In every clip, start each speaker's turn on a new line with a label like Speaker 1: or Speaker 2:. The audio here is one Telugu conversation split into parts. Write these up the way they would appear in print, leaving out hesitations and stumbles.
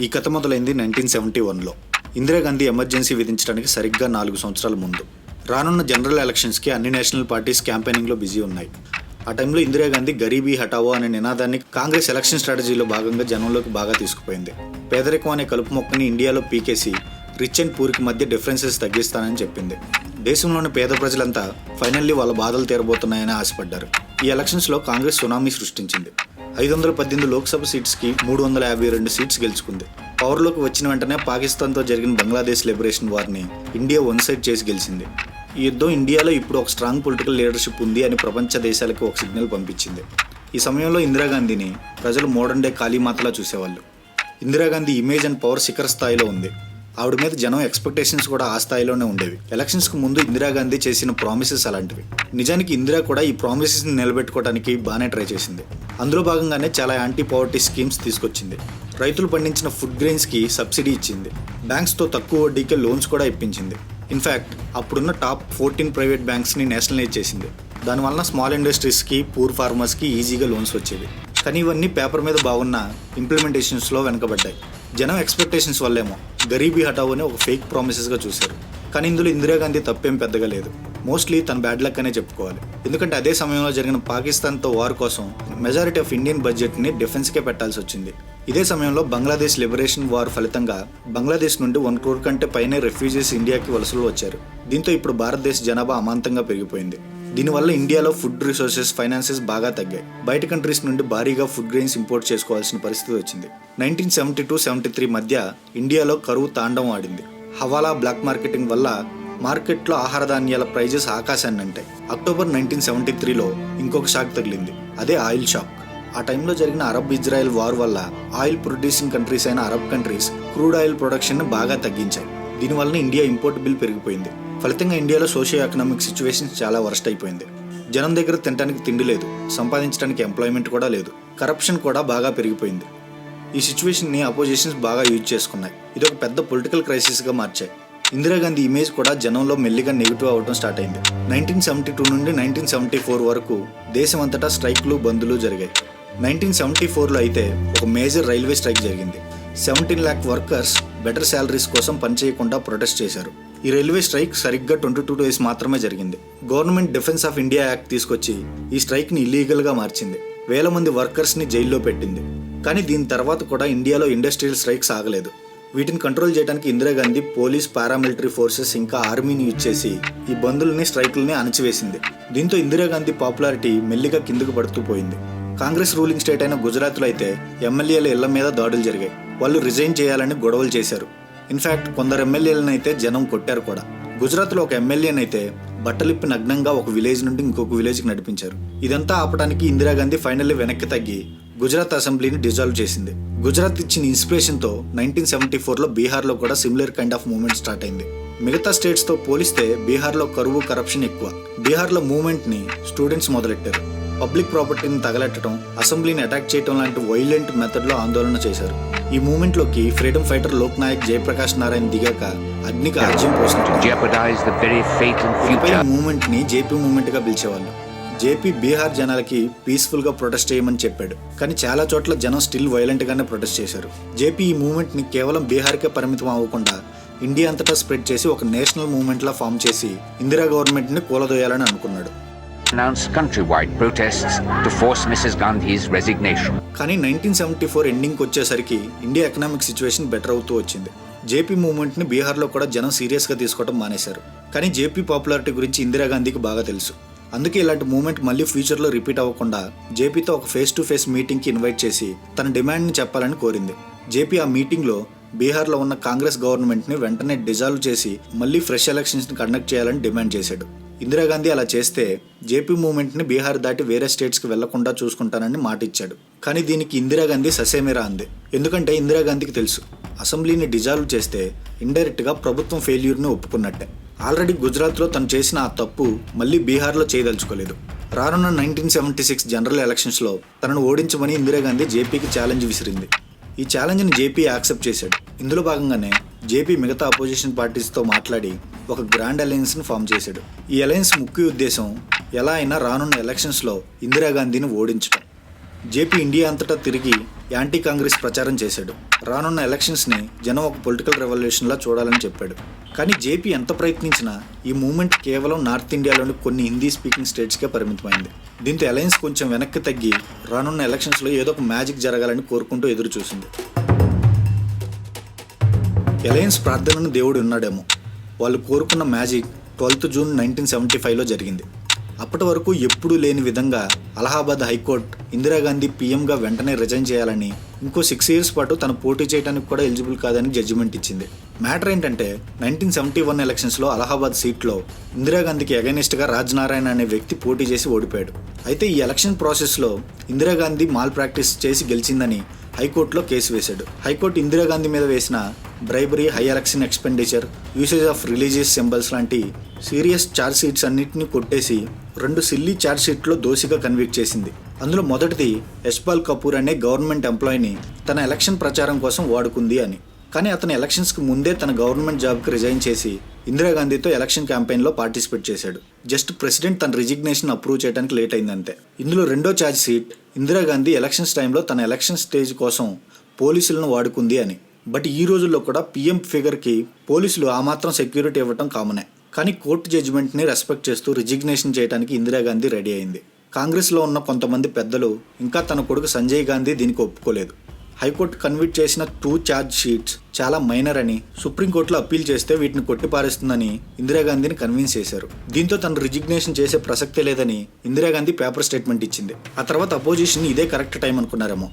Speaker 1: ఈ కథ మొదలైంది 1971లో. ఇందిరాగాంధీ ఎమర్జెన్సీ విధించడానికి సరిగ్గా 4 సంవత్సరాల ముందు. రానున్న జనరల్ ఎలక్షన్స్కి అన్ని నేషనల్ పార్టీస్ క్యాంపెయినింగ్లో బిజీ ఉన్నాయి. ఆ టైంలో ఇందిరాగాంధీ గరీబీ హటావో అనే నినాదాన్ని కాంగ్రెస్ ఎలక్షన్ స్ట్రాటజీలో భాగంగా జనంలోకి బాగా తీసుకుపోయింది. పేదరికం అనే కలుపు మొక్కని ఇండియాలో పీకేసి రిచ్ అండ్ పూర్కి మధ్య డిఫరెన్సెస్ తగ్గిస్తానని చెప్పింది. దేశంలోని పేద ప్రజలంతా ఫైనల్లీ వాళ్ళ బాధలు తీరబోతున్నాయని ఆశపడ్డారు. ఈ ఎలక్షన్స్లో కాంగ్రెస్ సునామీ సృష్టించింది. 518 లోక్సభ సీట్స్కి 352 సీట్స్ గెలుచుకుంది. పవర్లోకి వచ్చిన వెంటనే పాకిస్తాన్తో జరిగిన బంగ్లాదేశ్ లిబరేషన్ వార్ని ఇండియా వన్ సైడ్ చేసి గెలిచింది. ఈ యుద్ధం ఇండియాలో ఇప్పుడు ఒక స్ట్రాంగ్ పొలిటికల్ లీడర్షిప్ ఉంది అని ప్రపంచ దేశాలకు ఒక సిగ్నల్ పంపించింది. ఈ సమయంలో ఇందిరాగాంధీని ప్రజలు మోడర్న్ డే కాళీమాతలా చూసేవాళ్ళు. ఇందిరాగాంధీ ఇమేజ్ అండ్ పవర్ శిఖర స్థాయిలో ఉంది. ఆవిడ మీద జనం ఎక్స్పెక్టేషన్స్ కూడా ఆ స్థాయిలోనే ఉండేవి. ఎలక్షన్స్కి ముందు ఇందిరాగాంధీ చేసిన ప్రామిసెస్ అలాంటివి. నిజానికి ఇందిరా కూడా ఈ ప్రామిసెస్ని నిలబెట్టుకోవడానికి బాగానే ట్రై చేసింది. అందులో భాగంగానే చాలా యాంటీ పవర్టీ స్కీమ్స్ తీసుకొచ్చింది. రైతులు పండించిన ఫుడ్ గ్రెయిన్స్కి సబ్సిడీ ఇచ్చింది. బ్యాంక్స్తో తక్కువ వడ్డీకే లోన్స్ కూడా ఇప్పించింది. ఇన్ఫ్యాక్ట్ అప్పుడున్న టాప్ 14 ప్రైవేట్ బ్యాంక్స్ని నేషనలైజ్ చేసింది. దానివల్ల స్మాల్ ఇండస్ట్రీస్కి, పూర్ ఫార్మర్స్కి ఈజీగా లోన్స్ వచ్చేవి. కానీ ఇవన్నీ పేపర్ మీద బాగున్న ఇంప్లిమెంటేషన్స్లో వెనకబడ్డాయి. జనం ఎక్స్పెక్టేషన్స్ వల్లేమో గరీబీ హటావోని ఒక ఫేక్ ప్రామిసెస్గా చూశారు. కానీ ఇందులో ఇందిరాగాంధీ తప్పేం పెద్దగా లేదు. మోస్ట్లీ తన బ్యాడ్ లక్ అనే చెప్పుకోవాలి. ఎందుకంటే అదే సమయంలో జరిగిన పాకిస్తాన్తో వార్ కోసం మెజారిటీ ఆఫ్ ఇండియన్ బడ్జెట్ని డిఫెన్స్కే పెట్టాల్సి వచ్చింది. ఇదే సమయంలో బంగ్లాదేశ్ లిబరేషన్ వార్ ఫలితంగా బంగ్లాదేశ్ నుండి 1 crore కంటే పైనే రెఫ్యూజీస్ ఇండియాకి వలసలు వచ్చారు. దీంతో ఇప్పుడు భారతదేశ జనాభా అమాంతంగా పెరిగిపోయింది. దీనివల్ల ఇండియాలో ఫుడ్ రిసోర్సెస్, ఫైనాన్సెస్ బాగా తగ్గాయి. బయట కంట్రీస్ నుండి భారీగా ఫుడ్ గ్రెయిన్స్ ఇంపోర్ట్ చేసుకోవాల్సిన పరిస్థితి వచ్చింది. 1972-73 మధ్య ఇండియాలో కరువు తాండవం ఆడింది. హవాలా, బ్లాక్ మార్కెటింగ్ వల్ల మార్కెట్లో ఆహార ధాన్యాల ప్రైజెస్ ఆకాశాన్ని అంటాయి. అక్టోబర్ 1973లో ఇంకొక షాక్ తగిలింది. అదే ఆయిల్ షాక్. ఆ టైంలో జరిగిన అరబ్-ఇజ్రాయెల్ వార్ వల్ల ఆయిల్ ప్రొడ్యూసింగ్ కంట్రీస్ అయిన Arab countries crude oil production బాగా తగ్గించాయి. దీనివల్ల ఇండియా ఇంపోర్ట్ బిల్ పెరిగిపోయింది. ఫలితంగా ఇండియాలో సోషియో ఎకనామిక్ సిచ్యువేషన్ చాలా వర్స్ట్ అయిపోయింది. జనం దగ్గర తినడానికి తిండి లేదు, సంపాదించడానికి ఎంప్లాయ్మెంట్ కూడా లేదు, కరప్షన్ కూడా బాగా పెరిగిపోయింది. ఈ సిచ్యువేషన్ని అపోజిషన్స్ బాగా యూజ్ చేసుకున్నాయి. ఇది ఒక పెద్ద పొలిటికల్ క్రైసిస్గా మార్చాయి. ఇందిరాగాంధీ ఇమేజ్ కూడా జనంలో మెల్లిగా నెగిటివ్ అవ్వడం స్టార్ట్ అయింది. 1972 నుండి 1974 వరకు దేశమంతటా స్ట్రైక్లు, బందులు జరిగాయి. 1974లో అయితే ఒక మేజర్ రైల్వే స్ట్రైక్ జరిగింది. 17 lakh వర్కర్స్ బెటర్ శాలరీస్ కోసం పనిచేయకుండా ప్రొటెస్ట్ చేశారు. ఈ రైల్వే స్ట్రైక్ సరిగ్గా 22 days మాత్రమే జరిగింది. Government defence of India act తీసుకొచ్చి ఈ స్ట్రైక్ని ఇల్లీగల్గా మార్చింది. వేల మంది వర్కర్స్ని జైల్లో పెట్టింది. కానీ దీని తర్వాత కూడా ఇండియాలో ఇండస్ట్రియల్ స్ట్రైక్స్ ఆగలేదు. వీటిని కంట్రోల్ చేయడానికి ఇందిరాగాంధీ పోలీస్, పారామిలిటరీ ఫోర్సెస్ ఇంకా ఆర్మీని యూజ్ చేసి ఈ బందుల్ని, స్ట్రైకుల్ని అణచివేసింది. దీంతో ఇందిరాగాంధీ పాపులారిటీ మెల్లిగా కిందకు పడుతూ పోయింది. కాంగ్రెస్ రూలింగ్ స్టేట్ అయిన గుజరాత్లో అయితే ఎమ్మెల్యేల ఇళ్ల మీద దాడులు జరిగాయి. వాళ్ళు రిజైన్ చేయాలని గొడవలు చేశారు. ఇన్ఫ్యాక్ట్ కొందరు ఎమ్మెల్యేలను అయితే జనం కొట్టారు కూడా. గుజరాత్లో ఒక ఎమ్మెల్యేనైతే బట్టలిప్పి నగ్నంగా ఒక విలేజ్ నుండి ఇంకొక విలేజ్కి నడిపించారు. ఇదంతా ఆపడానికి ఇందిరాగాంధీ ఫైనల్లీ వెనక్కి తగ్గి గుజరాత్ అసెంబ్లీని డిజాల్వ్ చేసింది. గుజరాత్ ఇచ్చిన ఇన్స్పిరేషన్తో 1974లో బీహార్లో కూడా similar kind of movement start అయింది. మిగతా స్టేట్స్తో పోలిస్తే బీహార్లో కరువు, కరప్షన్ ఎక్కువ. బీహార్లో మూవ్మెంట్ని స్టూడెంట్స్ మొదలెట్టారు. పబ్లిక్ ప్రాపర్టీని తగలెట్టడం, అసెంబ్లీని అటాక్ చేయడం లాంటి వైలెంట్ మెథడ్లో ఆందోళన చేశారు. ఈ మూవ్మెంట్లోకి ఫ్రీడమ్ ఫైటర్ లోక్ నాయక్ జయప్రకాష్ నారాయణ్ దిగాక అగ్నికి ఆజ్యం పోసినట్టు. ఈ మూవ్మెంట్ని జేపీ మూవ్మెంట్గా పిలిచేవాళ్ళు. జేపీ బీహార్ జనాలకి పీస్ఫుల్గా ప్రొటెస్ట్ చేయమని చెప్పాడు. కానీ చాలా చోట్ల జనం స్టిల్ వైలెంట్గానే ప్రొటెస్ట్ చేశారు. జేపీ ఈ మూవ్మెంట్ని కేవలం బీహార్కే పరిమితం అవ్వకుండా ఇండియా అంతటా స్ప్రెడ్ చేసి ఒక నేషనల్ మూవ్మెంట్లా ఫామ్ చేసి ఇందిరా గవర్నమెంట్ని కూలదోయాలని అనుకున్నాడు.
Speaker 2: Announced countrywide protests to force Mrs. Gandhi's resignation.
Speaker 1: కానీ 1974 ఎండింగ్కి వచ్చేసరికి ఇండియా ఎకనామిక్ సిచ్యువేషన్ బెటర్ అవుతూ వచ్చింది. జేపీ మూవ్మెంట్ని బీహార్లో కూడా జనం సీరియస్గా తీసుకోవడం మానేశారు. కానీ జేపీ పాపులారిటీ గురించి ఇందిరాగాంధీకి బాగా తెలుసు. అందుకే ఇలాంటి మూవ్మెంట్ మళ్ళీ ఫ్యూచర్లో రిపీట్ అవ్వకుండా జేపీతో ఒక ఫేస్ టు ఫేస్ మీటింగ్కి ఇన్వైట్ చేసి తన డిమాండ్ని చెప్పాలని కోరింది. జేపీ ఆ మీటింగ్లో బీహార్లో ఉన్న కాంగ్రెస్ గవర్నమెంట్ని వెంటనే డిజాల్వ్ చేసి మళ్ళీ ఫ్రెష్ ఎలక్షన్స్ని కండక్ట్ చేయాలని డిమాండ్ చేశాడు. ఇందిరాగాంధీ అలా చేస్తే జేపీ మూవ్మెంట్ని బీహార్ దాటి వేరే స్టేట్స్కి వెళ్లకుండా చూసుకుంటానని మాట ఇచ్చాడు. కానీ దీనికి ఇందిరాగాంధీ ససేమిరా అంది. ఎందుకంటే ఇందిరాగాంధీకి తెలుసు అసెంబ్లీని డిజాల్వ్ చేస్తే ఇండైరెక్ట్గా ప్రభుత్వం ఫెయిల్యూర్ని ఒప్పుకున్నట్టే. ఆల్రెడీ గుజరాత్లో తను చేసిన ఆ తప్పు మళ్ళీ బీహార్లో చేయదలుచుకోలేదు. రానున్న 1976 జనరల్ ఎలక్షన్స్లో తనను ఓడించమని ఇందిరాగాంధీ జేపీకి ఛాలెంజ్ విసిరింది. ఈ ఛాలెంజ్ని జేపీ యాక్సెప్ట్ చేశాడు. ఇందులో భాగంగానే జేపీ మిగతా అపోజిషన్ పార్టీస్తో మాట్లాడి ఒక గ్రాండ్ అలయన్స్ని ఫామ్ చేశాడు. ఈ అలయన్స్ ముఖ్య ఉద్దేశం ఎలా అయినా రానున్న ఎలక్షన్స్లో ఇందిరాగాంధీని ఓడించడం. జేపీ ఇండియా అంతటా తిరిగి యాంటీ కాంగ్రెస్ ప్రచారం చేశాడు. రానున్న ఎలక్షన్స్ని జనం ఒక పొలిటికల్ రెవల్యూషన్లా చూడాలని చెప్పాడు. కానీ జేపీ ఎంత ప్రయత్నించినా ఈ మూవ్మెంట్ కేవలం నార్త్ ఇండియాలోని కొన్ని హిందీ స్పీకింగ్ స్టేట్స్కే పరిమితమైంది. దీంతో అలయన్స్ కొంచెం వెనక్కి తగ్గి రానున్న ఎలక్షన్స్లో ఏదో ఒక మ్యాజిక్ జరగాలని కోరుకుంటూ ఎదురు చూసింది. అలయన్స్ ప్రార్థనను దేవుడు ఉన్నాడేమో. వాళ్ళు కోరుకున్న మ్యాజిక్ 12 జూన్ 1975లో జరిగింది. అప్పటి వరకు ఎప్పుడూ లేని విధంగా అలహాబాద్ హైకోర్టు ఇందిరాగాంధీ పీఎంగా వెంటనే రిజైన్ చేయాలని, ఇంకో 6 years పాటు తను పోటీ చేయడానికి కూడా ఎలిజిబుల్ కాదని జడ్జిమెంట్ ఇచ్చింది. మ్యాటర్ ఏంటంటే 1971 ఎలక్షన్స్లో అలహాబాద్ సీట్లో ఇందిరాగాంధీకి అగైనిస్ట్గా రాజ్నారాయణ అనే వ్యక్తి పోటీ చేసి ఓడిపోయాడు. అయితే ఈ ఎలక్షన్ ప్రాసెస్లో ఇందిరాగాంధీ మాల్ ప్రాక్టీస్ చేసి గెలిచిందని హైకోర్టులో కేసు వేశాడు. హైకోర్టు ఇందిరాగాంధీ మీద వేసిన bribery, high election expenditure, usage of religious symbols లాంటి సీరియస్ ఛార్జ్ షీట్స్ అన్నింటినీ కొట్టేసి 2 సిల్లీ ఛార్జ్ షీట్లో దోషిగా కన్విక్ట్ చేసింది. అందులో మొదటిది యశ్పాల్ కపూర్ అనే గవర్నమెంట్ ఎంప్లాయీని తన ఎలక్షన్ ప్రచారం కోసం వాడుకుంది అని. కానీ అతను ఎలక్షన్స్కి ముందే తన గవర్నమెంట్ జాబ్కి రిజైన్ చేసి ఇందిరాగాంధీతో ఎలక్షన్ క్యాంపెయిన్లో పార్టిసిపేట్ చేశాడు. జస్ట్ ప్రెసిడెంట్ తన రిజిగ్నేషన్ అప్రూవ్ చేయడానికి లేట్ అయిందంతే. ఇందులో రెండో ఛార్జ్ షీట్ ఇందిరాగాంధీ ఎలక్షన్స్ టైంలో తన ఎలక్షన్ స్టేజ్ కోసం పోలీసులను వాడుకుంది అని. బట్ ఈ రోజుల్లో కూడా పీఎం ఫిగర్కి పోలీసులు ఆ మాత్రం సెక్యూరిటీ ఇవ్వటం కామనే. కానీ కోర్టు జడ్జిమెంట్ని రెస్పెక్ట్ చేస్తూ రిజిగ్నేషన్ చేయడానికి ఇందిరాగాంధీ రెడీ అయింది. కాంగ్రెస్లో ఉన్న కొంతమంది పెద్దలు ఇంకా తన కొడుకు సంజయ్ గాంధీ దీనికి ఒప్పుకోలేదు. హైకోర్టు కన్విక్ట్ చేసిన 2 ఛార్జ్ షీట్స్ చాలా మైనర్ అని సుప్రీంకోర్టులో అప్పీల్ చేస్తే వీటిని కొట్టిపారేస్తుందని ఇందిరాగాంధీని కన్విన్స్ చేశారు. దీంతో తను రిజిగ్నేషన్ చేసే ప్రసక్తే లేదని ఇందిరాగాంధీ పేపర్ స్టేట్మెంట్ ఇచ్చింది. ఆ తర్వాత అపోజిషన్ ఇదే కరెక్ట్ టైం అనుకున్నారేమో.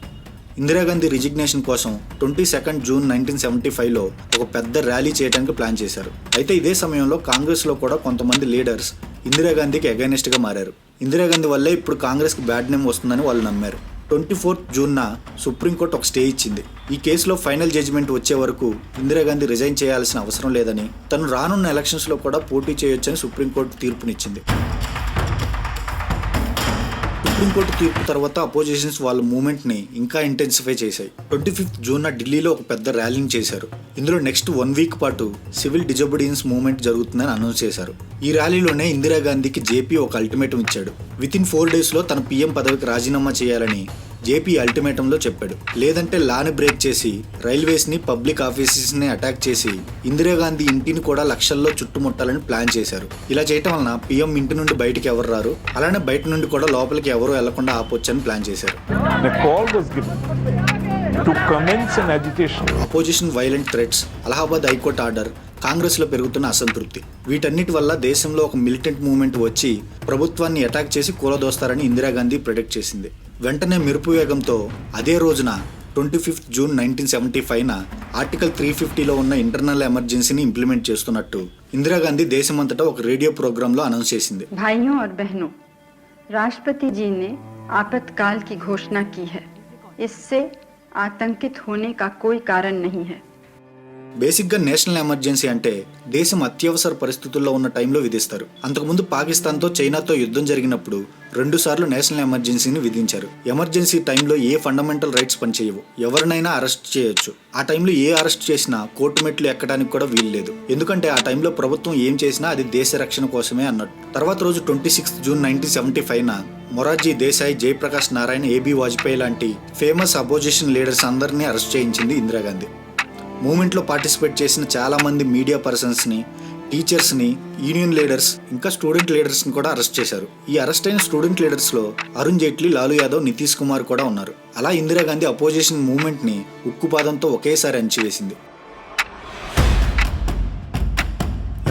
Speaker 1: ఇందిరాగాంధీ రిజిగ్నేషన్ కోసం 22 జూన్ 1975లో ఒక పెద్ద ర్యాలీ చేయడానికి ప్లాన్ చేశారు. అయితే ఇదే సమయంలో కాంగ్రెస్లో కూడా కొంతమంది లీడర్స్ ఇందిరాగాంధీకి అగైనెస్ట్గా మారారు. ఇందిరాగాంధీ వల్లే ఇప్పుడు కాంగ్రెస్కి బ్యాడ్ నేమ్ వస్తుందని వాళ్ళు నమ్మారు. 24 జూన్న సుప్రీంకోర్టు ఒక స్టే ఇచ్చింది. ఈ కేసులో ఫైనల్ జడ్జిమెంట్ వచ్చే వరకు ఇందిరాగాంధీ రిజైన్ చేయాల్సిన అవసరం లేదని, తను రానున్న ఎలక్షన్స్లో కూడా పోటీ చేయొచ్చని సుప్రీంకోర్టు తీర్పునిచ్చింది. సుప్రీంకోర్టు తీర్పు తర్వాత అపోజిషన్స్ వాళ్ళ మూవ్మెంట్ని ఇంకా ఇంటెన్సిఫై చేశాయి. 25 జూన్న ఢిల్లీలో ఒక పెద్ద ర్యాలీని చేశారు. ఇందులో నెక్స్ట్ 1 వీక్ పాటు సివిల్ డిజోబీడియన్స్ మూవ్మెంట్ జరుగుతుందని అనౌన్స్ చేశారు. ఈ ర్యాలీలోనే ఇందిరాగాంధీకి జేపీ ఒక అల్టిమేటం ఇచ్చాడు. వితిన్ 4 daysలో తన పీఎం పదవికి రాజీనామా చేయాలని జేపీ అల్టిమేటంలో చెప్పాడు. లేదంటే లాని బ్రేక్ చేసి రైల్వేస్ని, పబ్లిక్ ఆఫీసెస్ని అటాక్ చేసి ఇందిరాగాంధీ ఇంటిని కూడా లక్షల్లో చుట్టుముట్టాలని ప్లాన్ చేశారు. ఇలా చేయటం వలన పీఎం ఇంటి నుండి బయటికి ఎవరు రారు, అలానే బయట నుండి కూడా లోపలికి ఎవరు వెళ్లకుండా ఆపొచ్చని ప్లాన్ చేశారు. Opposition violent threats, Allahabad high court order, కాంగ్రెస్లో పెరుగుతున్న అసంతృప్తి, వీటన్నిటి వల్ల దేశంలో ఒక మిలిటెంట్ మూవ్మెంట్ వచ్చి ప్రభుత్వాన్ని అటాక్ చేసి కూలదోస్తారని ఇందిరాగాంధీ ప్రెడిక్ట్ చేసింది. వెంటనే మెరుపు వేగంతో అదే రోజున 25 జూన్ 1975న ఆర్టికల్ 350లో ఉన్న ఇంటర్నల్ ఎమర్జెన్సీని ఇంప్లిమెంట్ చేస్తున్నట్టు ఇందిరాగాంధీ దేశమంతటా ఒక రేడియో ప్రోగ్రాంలో అనౌన్స్ చేసింది.
Speaker 3: भाइयों और बहनों, राष्ट्रपति जी ने आपातकाल की घोषणा की है. इससे आतंकित होने का कोई कारण नहीं है.
Speaker 1: బేసిక్గా నేషనల్ ఎమర్జెన్సీ అంటే దేశం అత్యవసర పరిస్థితుల్లో ఉన్న టైంలో విధిస్తారు. అంతకుముందు పాకిస్తాన్తో, చైనాతో యుద్ధం జరిగినప్పుడు 2 సార్లు నేషనల్ ఎమర్జెన్సీని విధించారు. ఎమర్జెన్సీ టైంలో ఏ ఫండమెంటల్ రైట్స్ పనిచేయవు. ఎవరినైనా అరెస్ట్ చేయొచ్చు. ఆ టైంలో ఏ అరెస్ట్ చేసినా కోర్టు మెట్లు ఎక్కడానికి కూడా వీలు లేదు. ఎందుకంటే ఆ టైంలో ప్రభుత్వం ఏం చేసినా అది దేశ రక్షణ కోసమే అన్నట్టు. తర్వాత రోజు 26 జూన్ 1975న మొరార్జీ దేశాయ్, జయప్రకాష్ నారాయణ, ఏబీ వాజ్పేయి లాంటి ఫేమస్ అపోజిషన్ లీడర్స్ అందరినీ అరెస్ట్ చేయించింది ఇందిరాగాంధీ. మూవ్మెంట్లో పార్టిసిపేట్ చేసిన చాలామంది మీడియా పర్సన్స్ని, టీచర్స్ని, యూనియన్ లీడర్స్, ఇంకా స్టూడెంట్ లీడర్స్ని కూడా అరెస్ట్ చేశారు. ఈ అరెస్ట్ అయిన స్టూడెంట్ లీడర్స్లో అరుణ్ జైట్లీ, లాలూ యాదవ్, నితీష్ కుమార్ కూడా ఉన్నారు. అలా ఇందిరాగాంధీ అపోజిషన్ మూవ్మెంట్ని ఉక్కుపాదంతో ఒకేసారి అణిచివేసింది.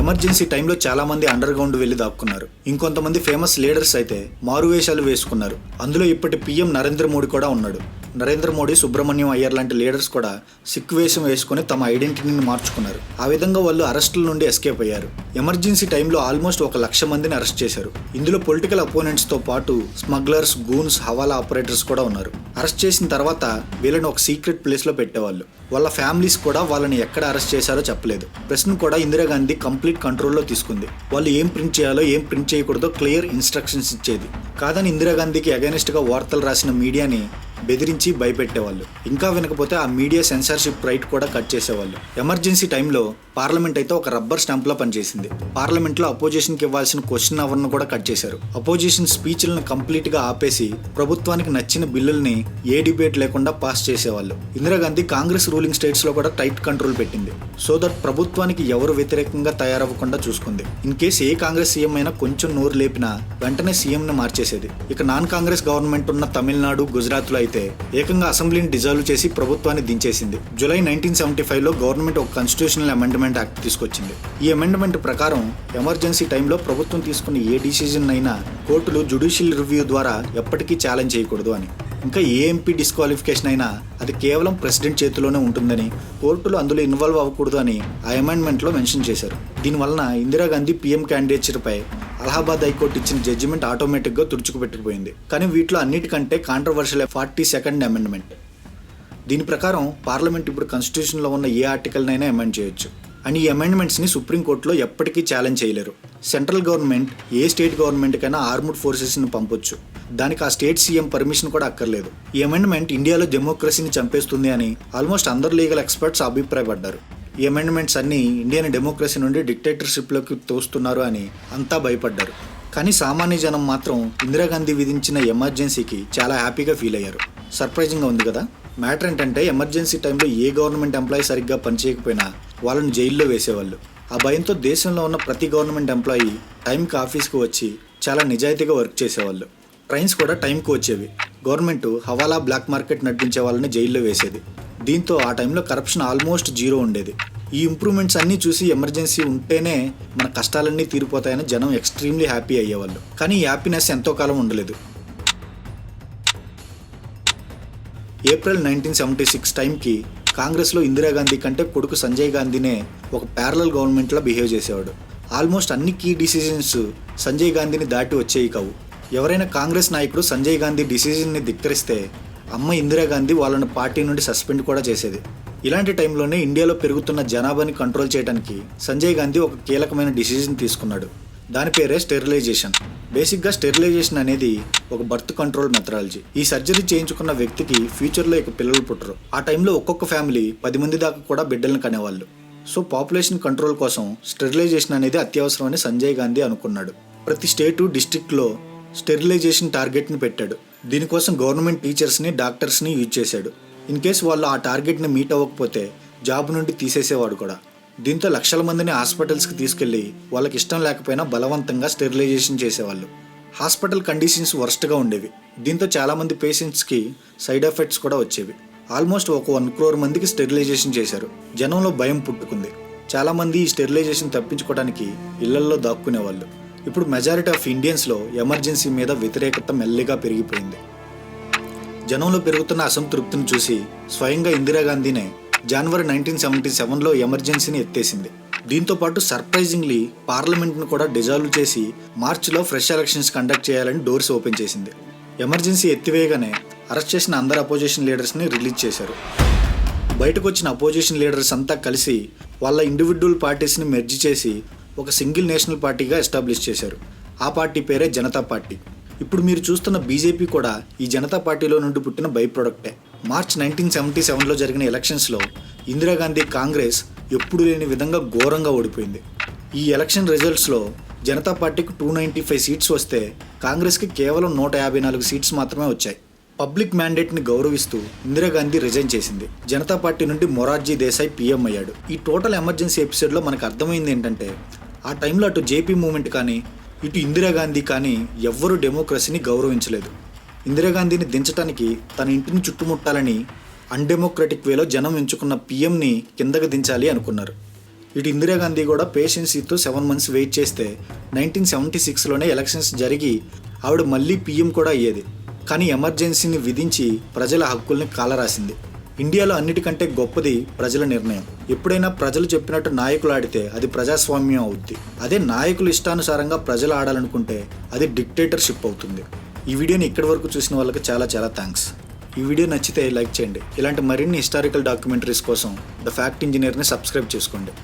Speaker 1: ఎమర్జెన్సీ టైంలో చాలామంది అండర్ గ్రౌండ్ వెళ్ళి దాక్కున్నారు. ఇంకొంతమంది ఫేమస్ లీడర్స్ అయితే మారువేషాలు వేసుకున్నారు. అందులో ఇప్పటి పీఎం నరేంద్ర మోడీ కూడా ఉన్నాడు. నరేంద్ర మోడీ, సుబ్రహ్మణ్యం అయ్యర్ లాంటి లీడర్స్ కూడా సిక్ వేషం వేసుకుని తమ ఐడెంటిటీని మార్చుకున్నారు. ఆ విధంగా వాళ్ళు అరెస్టుల నుండి ఎస్కేప్ అయ్యారు. ఎమర్జెన్సీ టైంలో ఆల్మోస్ట్ 1,00,000 మందిని అరెస్ట్ చేశారు. ఇందులో పొలిటికల్ అపోనెంట్స్తో పాటు స్మగ్లర్స్, గూన్స్, హవాలా ఆపరేటర్స్ కూడా ఉన్నారు. అరెస్ట్ చేసిన తర్వాత వీళ్ళని ఒక సీక్రెట్ ప్లేస్లో పెట్టేవాళ్ళు. వాళ్ళ ఫ్యామిలీస్ కూడా వాళ్ళని ఎక్కడ అరెస్ట్ చేశారో చెప్పలేదు. ప్రెస్ను కూడా ఇందిరాగాంధీ కంప్లీట్ కంట్రోల్లో తీసుకుంది. వాళ్ళు ఏం ప్రింట్ చేయాలో, ఏం ప్రింట్ చేయకూడదో క్లియర్ ఇన్స్ట్రక్షన్స్ ఇచ్చేది. కాదని ఇందిరాగాంధీకి అగైనెస్ట్గా వార్తలు రాసిన మీడియాని బెదిరించి భయపెట్టేవాళ్ళు. ఇంకా వినకపోతే ఆ మీడియా సెన్సార్షిప్ రైట్ కూడా కట్ చేసేవాళ్ళు. ఎమర్జెన్సీ టైంలో పార్లమెంట్ అయితే ఒక రబ్బర్ స్టాంప్లా పనిచేసింది. పార్లమెంట్లో అపోజిషన్కి ఇవ్వాల్సిన క్వశ్చన్ అవర్ను కూడా కట్ చేశారు. అపోజిషన్ స్పీచ్లను కంప్లీట్గా ఆపేసి ప్రభుత్వానికి నచ్చిన బిల్లుల్ని ఏ డిబేట్ లేకుండా పాస్ చేసేవాళ్ళు. ఇందిరాగాంధీ కాంగ్రెస్ రూలింగ్ స్టేట్స్లో కూడా టైట్ కంట్రోల్ పెట్టింది. సో దట్ ప్రభుత్వానికి ఎవరు వ్యతిరేకంగా తయారవ్వకుండా చూసుకుంది. In case A Congress CM అయినా కొంచెం నోరు లేపినా వెంటనే సీఎంని మార్చేసేది. ఇక నాన్ కాంగ్రెస్ గవర్నమెంట్ ఉన్న తమిళనాడు, గుజరాత్లో అయితే ఏకంగా అసెంబ్లీని డిజాల్వ్ చేసి ప్రభుత్వాన్ని దించేసింది. జూలై 1975లో గవర్నమెంట్ ఒక కాన్స్టిట్యూషనల్ అమెండ్మెంట్ యాక్ట్ తీసుకొచ్చింది. ఈ అమెండ్మెంట్ ప్రకారం ఎమర్జెన్సీ టైంలో ప్రభుత్వం తీసుకున్న ఏ డిసిజన్ అయినా కోర్టులు జ్యుడిషియల్ రివ్యూ ద్వారా ఎప్పటికీ ఛాలెంజ్ చేయకూడదు అని. ఇంకా ఏ ఎంపీ డిస్క్వాలిఫికేషన్ అయినా అది కేవలం ప్రెసిడెంట్ చేతిలోనే ఉంటుందని, కోర్టులు అందులో ఇన్వాల్వ్ అవ్వకూడదు అని ఆ అమెండ్మెంట్లో మెన్షన్ చేశారు. దీనివలన ఇందిరాగాంధీ పీఎం క్యాండిడేచర్పై అలహాబాద్ హైకోర్టు ఇచ్చిన జడ్జిమెంట్ ఆటోమేటిక్గా తుడుచుకుపెట్టుకుపోయింది. కానీ వీటిలో అన్నిటికంటే కాంట్రవర్షియల్ 42nd అమెండ్మెంట్. దీని ప్రకారం పార్లమెంట్ ఇప్పుడు కాన్స్టిట్యూషన్లో ఉన్న ఏ ఆర్టికల్నైనా అమెండ్ చేయొచ్చు. అండ్ ఈ అమెండ్మెంట్స్ని సుప్రీంకోర్టులో ఎప్పటికీ ఛాలెంజ్ చేయలేరు. సెంట్రల్ గవర్నమెంట్ ఏ స్టేట్ గవర్నమెంట్కైనా ఆర్మ్డ్ ఫోర్సెస్ని పంపొచ్చు. దానికి ఆ స్టేట్ సీఎం పర్మిషన్ కూడా అక్కర్లేదు. ఈ అమెండ్మెంట్ ఇండియాలో డెమోక్రసీని చంపేస్తుంది అని ఆల్మోస్ట్ అందరు లీగల్ ఎక్స్పర్ట్స్ అభిప్రాయపడ్డారు. ఈ అమెండ్మెంట్స్ అన్నీ ఇండియన్ డెమోక్రసీ నుండి డిక్టేటర్షిప్లోకి తోస్తున్నారు అని అంతా భయపడ్డారు. కానీ సామాన్య జనం మాత్రం ఇందిరాగాంధీ విధించిన ఎమర్జెన్సీకి చాలా హ్యాపీగా ఫీల్ అయ్యారు. సర్ప్రైజింగ్గా ఉంది కదా. మ్యాటర్ ఏంటంటే ఎమర్జెన్సీ టైంలో ఏ గవర్నమెంట్ ఎంప్లాయీ సరిగ్గా పనిచేయకపోయినా వాళ్ళని జైల్లో వేసేవాళ్ళు. ఆ భయంతో దేశంలో ఉన్న ప్రతి గవర్నమెంట్ ఎంప్లాయీ టైంకి ఆఫీస్కి వచ్చి చాలా నిజాయితీగా వర్క్ చేసేవాళ్ళు. ట్రైన్స్ కూడా టైంకి వచ్చేవి. గవర్నమెంట్ హవాలా, బ్లాక్ మార్కెట్ నడిపించే వాళ్ళని జైల్లో వేసేది. దీంతో ఆ టైంలో కరప్షన్ ఆల్మోస్ట్ జీరో ఉండేది. ఈ ఇంప్రూవ్మెంట్స్ అన్నీ చూసి ఎమర్జెన్సీ ఉంటేనే మన కష్టాలన్నీ తీరిపోతాయని జనం ఎక్స్ట్రీమ్లీ హ్యాపీ అయ్యేవాళ్ళు. కానీ ఈ హ్యాపీనెస్ ఎంతో కాలం ఉండలేదు. ఏప్రిల్ 1976 టైంకి కాంగ్రెస్లో ఇందిరాగాంధీ కంటే కొడుకు సంజయ్ గాంధీనే ఒక ప్యారలల్ గవర్నమెంట్లో బిహేవ్ చేసేవాడు. ఆల్మోస్ట్ అన్ని కీ డిసిజన్స్ సంజయ్ గాంధీని దాటి వచ్చేవి కావు. ఎవరైనా కాంగ్రెస్ నాయకుడు సంజయ్ గాంధీ డిసిజన్ని ధిక్కరిస్తే అమ్మ ఇందిరాగాంధీ వాళ్ళని పార్టీ నుండి సస్పెండ్ కూడా చేసేది. ఇలాంటి టైంలోనే ఇండియాలో పెరుగుతున్న జనాభాని కంట్రోల్ చేయడానికి సంజయ్ గాంధీ ఒక కీలకమైన డిసిజన్ తీసుకున్నాడు. దాని పేరే స్టెరిలైజేషన్. బేసిక్గా స్టెరిలైజేషన్ అనేది ఒక బర్త్ కంట్రోల్ మెథడాలజీ. ఈ సర్జరీ చేయించుకున్న వ్యక్తికి ఫ్యూచర్లో ఇక పిల్లలు పుట్టరు. ఆ టైంలో ఒక్కొక్క ఫ్యామిలీ 10 మంది దాకా కూడా బిడ్డలను కనేవాళ్ళు. సో పాపులేషన్ కంట్రోల్ కోసం స్టెరిలైజేషన్ అనేది అత్యవసరమని సంజయ్ గాంధీ అనుకున్నాడు. ప్రతి స్టేటు, డిస్ట్రిక్ట్లో స్టెరిలైజేషన్ టార్గెట్ని పెట్టాడు. దీనికోసం గవర్నమెంట్ టీచర్స్ని, డాక్టర్స్ని యూజ్ చేశాడు. ఇన్ కేసు వాళ్ళు ఆ టార్గెట్ని మీట్ అవ్వకపోతే జాబ్ నుండి తీసేసేవాడు కూడా. దీంతో లక్షల మందిని హాస్పిటల్స్కి తీసుకెళ్లి వాళ్ళకి ఇష్టం లేకపోయినా బలవంతంగా స్టెరిలైజేషన్ చేసేవాళ్ళు. హాస్పిటల్ కండిషన్స్ వర్స్ట్గా ఉండేవి. దీంతో చాలామంది పేషెంట్స్కి సైడ్ ఎఫెక్ట్స్ కూడా వచ్చేవి. ఆల్మోస్ట్ ఒక 1 crore మందికి స్టెరిలైజేషన్ చేశారు. జనంలో భయం పుట్టుకుంది. చాలామంది ఈ స్టెరిలైజేషన్ తప్పించుకోవడానికి ఇళ్లల్లో దాక్కునేవాళ్ళు. ఇప్పుడు మెజారిటీ ఆఫ్ ఇండియన్స్లో ఎమర్జెన్సీ మీద వ్యతిరేకత మెల్లిగా పెరిగిపోయింది. జనంలో పెరుగుతున్న అసంతృప్తిని చూసి స్వయంగా ఇందిరాగాంధీనే జనవరి 1977లో ఎమర్జెన్సీని ఎత్తేసింది. దీంతోపాటు సర్ప్రైజింగ్లీ పార్లమెంట్ను కూడా డిజాల్వ్ చేసి మార్చిలో ఫ్రెష్ ఎలక్షన్స్ కండక్ట్ చేయాలని డోర్స్ ఓపెన్ చేసింది. ఎమర్జెన్సీ ఎత్తివేయగానే అరెస్ట్ చేసిన అందరు అపోజిషన్ లీడర్స్ని రిలీజ్ చేశారు. బయటకు వచ్చిన అపోజిషన్ లీడర్స్ అంతా కలిసి వాళ్ళ ఇండివిడ్యువల్ పార్టీస్ని మెర్జ్ చేసి ఒక సింగిల్ నేషనల్ పార్టీగా ఎస్టాబ్లిష్ చేశారు. ఆ పార్టీ పేరే జనతా పార్టీ. ఇప్పుడు మీరు చూస్తున్న బీజేపీ కూడా ఈ జనతా పార్టీలో నుండి పుట్టిన బై ప్రొడక్టే. మార్చ్ 1977లో జరిగిన ఎలక్షన్స్లో ఇందిరాగాంధీ కాంగ్రెస్ ఎప్పుడు లేని విధంగా ఘోరంగా ఓడిపోయింది. ఈ ఎలక్షన్ రిజల్ట్స్లో జనతా పార్టీకి 295 సీట్స్ వస్తే కాంగ్రెస్కి కేవలం 154 సీట్స్ మాత్రమే వచ్చాయి. పబ్లిక్ మ్యాండేట్ని గౌరవిస్తూ ఇందిరాగాంధీ రిజైన్ చేసింది. జనతా పార్టీ నుండి మొరార్జీ దేశాయ్ పీఎం అయ్యాడు. ఈ టోటల్ ఎమర్జెన్సీ ఎపిసోడ్లో మనకు అర్థమైంది ఏంటంటే ఆ టైంలో అటు జేపీ మూమెంట్ కానీ ఇటు ఇందిరాగాంధీ కానీ ఎవ్వరూ డెమోక్రసీని గౌరవించలేదు. ఇందిరాగాంధీని దించడానికి తన ఇంటిని చుట్టుముట్టాలని అన్డెమోక్రటిక్ వేలో జనం ఎంచుకున్న పీఎంని కిందకు దించాలి అనుకున్నారు. ఇటు ఇందిరాగాంధీ కూడా పేషెన్సీతో 7 months వెయిట్ చేస్తే 1976లోనే ఎలక్షన్స్ జరిగి ఆవిడ మళ్ళీ పీఎం కూడా అయ్యేది. కానీ ఎమర్జెన్సీని విధించి ప్రజల హక్కుల్ని కాలరాసింది. ఇండియాలో అన్నిటికంటే గొప్పది ప్రజల నిర్ణయం. ఎప్పుడైనా ప్రజలు చెప్పినట్టు నాయకులు ఆడితే అది ప్రజాస్వామ్యం అవుద్ది. అదే నాయకులు ఇష్టానుసారంగా ప్రజలు ఆడాలనుకుంటే అది డిక్టేటర్షిప్ అవుతుంది. ఈ వీడియోని ఇక్కడి వరకు చూసిన వాళ్ళకి చాలా చాలా థ్యాంక్స్. ఈ వీడియో నచ్చితే లైక్ చేయండి. ఇలాంటి మరిన్ని హిస్టారికల్ డాక్యుమెంటరీస్ కోసం ద ఫ్యాక్ట్ ఇంజనీర్ని సబ్స్క్రైబ్ చేసుకోండి.